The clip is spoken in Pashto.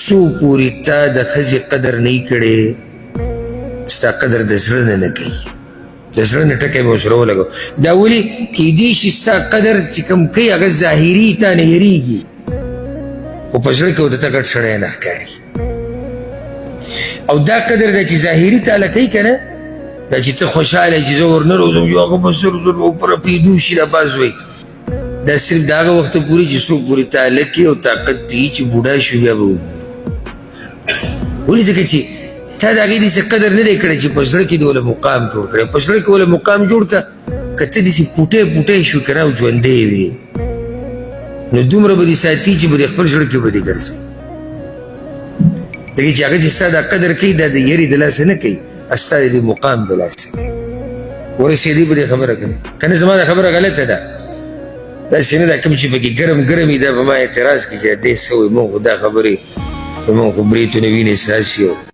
څو پورې تا د ښځې قدر نه کړې ستا قدر د زړه نه کوي د زړه نه ټکی به ورسره ولګو دا ولې کیدای شي ستا قدر چې کوم کوي هغه ظاهري تا نه هېرېږي خو په زړه کې ورته ته ګډ سړی نه ښکاري او دا قدر دی چې ظاهري تاله کوي که نه دا چې ته خوشحاله چې زه ورنه روزم یو هغه به سر په رپېدو شي دا باز وایي دا صرف د هغه وخته پورې چې څوک پورې تعلق کې او طاقت دی چې بوډا شو بیا به وګورو ولې ځکه چې تا د هغې داسې قدر نه دی کړی چې په زړه کې د وله مقام جوړ کړی په زړه کې وله مقام جوړ کړه که ته داسې پوټی پوټی شو که نه او ژوندی وي نو دومره به دې ساتي چې به د خپل زړه کې به دې ګرځي دغې چې هغه چې ستا دا قدر کوي دا د یرې د لاسه نه کوي ستا د دې مقام د لاسه کوي ورسېدی به دې خبره کوي که نه زما دا خبره غلطه ده داسې نه ده کوم چې پکې ګرم ګرم وي دا به ما اعتراض کړي چې دې څه وایي مونږ خو دا خبرې مونږ خو بریتونه وینې ستاسې